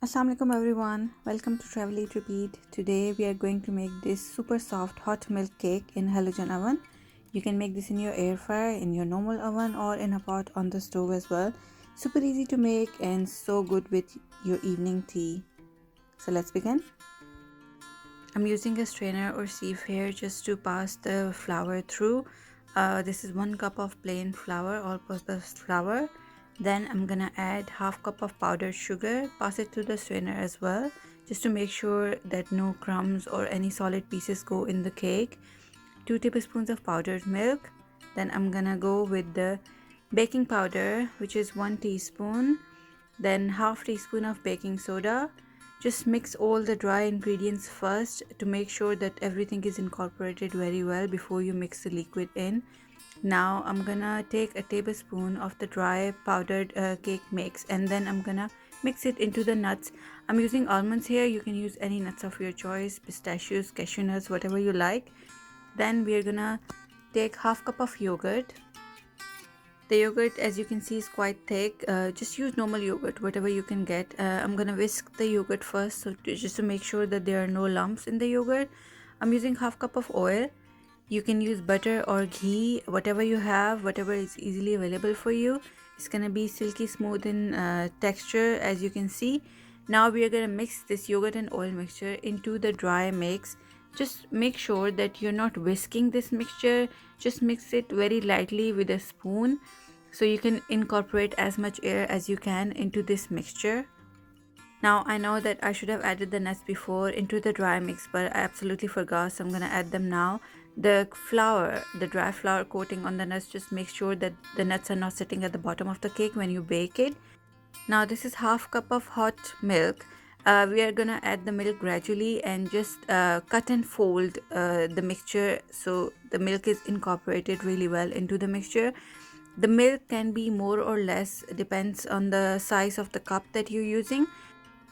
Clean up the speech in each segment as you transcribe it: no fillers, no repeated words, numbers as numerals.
Assalamualaikum everyone, welcome to Travel Eat Repeat. Today we are going to make this super soft hot milk cake in halogen oven. You can make this in your air fryer, in your normal oven, or in a pot on the stove as well. Super easy to make and so good with your evening tea. So let's begin. I'm using a strainer or sieve here just to pass the flour through. This is 1 cup of plain flour, all-purpose flour. Then I'm gonna add half cup of powdered sugar, pass it through the strainer as well, just to make sure that no crumbs or any solid pieces go in the cake. 2 tablespoons of powdered milk. Then I'm gonna go with the baking powder, which is 1 teaspoon. Then half teaspoon of baking soda. Just mix all the dry ingredients first to make sure that everything is incorporated very well before you mix the liquid in. Now I'm gonna take a tablespoon of the dry powdered cake mix, and then I'm gonna mix it into the nuts. I'm using almonds here. You can use any nuts of your choice, pistachios, cashew nuts, whatever you like. Then we're gonna take half cup of yogurt. The yogurt, as you can see, is quite thick. Just use normal yogurt, whatever you can get. I'm gonna whisk the yogurt first, just to make sure that there are no lumps in the yogurt. I'm using half cup of oil. You can use butter or ghee, whatever you have, whatever is easily available for you. It's gonna be silky smooth in texture, as you can see. Now we are gonna mix this yogurt and oil mixture into the dry mix. Just make sure that you're not whisking this mixture. Just mix it very lightly with a spoon so you can incorporate as much air as you can into this mixture. Now I know that I should have added the nuts before into the dry mix, but I absolutely forgot, so I'm gonna add them now. The flour, the dry flour coating on the nuts, just make sure that the nuts are not sitting at the bottom of the cake when you bake it. Now this is half cup of hot milk. We are gonna add the milk gradually and just cut and fold the mixture so the milk is incorporated really well into the mixture. The milk can be more or less, depends on the size of the cup that you're using.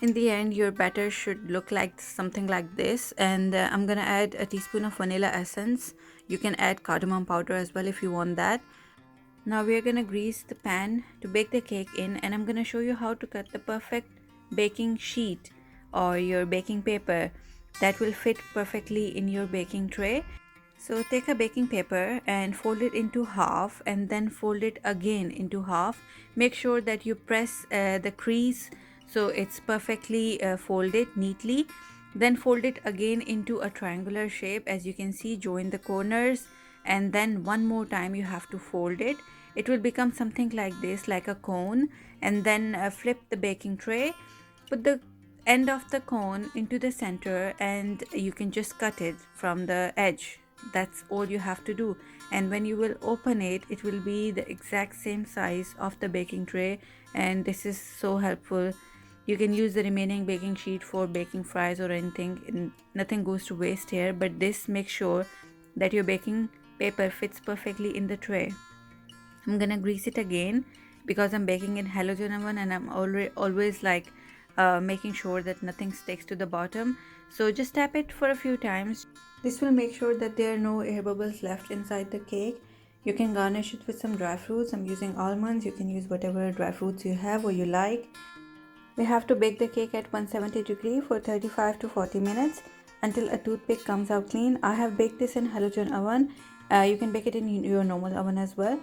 In the end, your batter should look like something like this, and I'm gonna add a teaspoon of vanilla essence. You can add cardamom powder as well if you want that. Now we are gonna grease the pan to bake the cake in, and I'm gonna show you how to cut the perfect baking sheet or your baking paper that will fit perfectly in your baking tray. So take a baking paper and fold it into half, and then fold it again into half. Make sure that you press the crease so it's perfectly folded neatly. Then fold it again into a triangular shape. As you can see, join the corners, and then one more time you have to fold it. It will become something like this, like a cone. And then flip the baking tray, put the end of the cone into the center, and you can just cut it from the edge. That's all you have to do. And when you will open it, it will be the exact same size of the baking tray, and this is so helpful. You can use the remaining baking sheet for baking fries or anything, and nothing goes to waste here, but this makes sure that your baking paper fits perfectly in the tray. I'm gonna grease it again because I'm baking in halogen oven, and I'm always like making sure that nothing sticks to the bottom. So just tap it for a few times. This will make sure that there are no air bubbles left inside the cake. You can garnish it with some dry fruits. I'm using almonds. You can use whatever dry fruits you have or you like. We have to bake the cake at 170 degrees for 35 to 40 minutes until a toothpick comes out clean. I have baked this in halogen oven. You can bake it in your normal oven as well.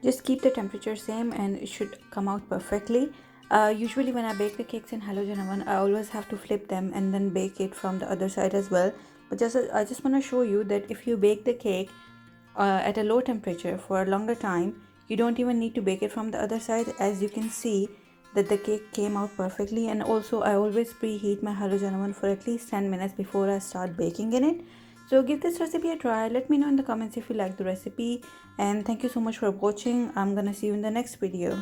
Just keep the temperature same and it should come out perfectly. Usually when I bake the cakes in halogen oven, I always have to flip them and then bake it from the other side as well. But I just want to show you that if you bake the cake at a low temperature for a longer time, you don't even need to bake it from the other side. As you can see that the cake came out perfectly. And also I always preheat my halogen oven for at least 10 minutes before I start baking in it. So give this recipe a try. Let me know in the comments if you like the recipe, and thank you so much for watching. I'm gonna see you in the next video.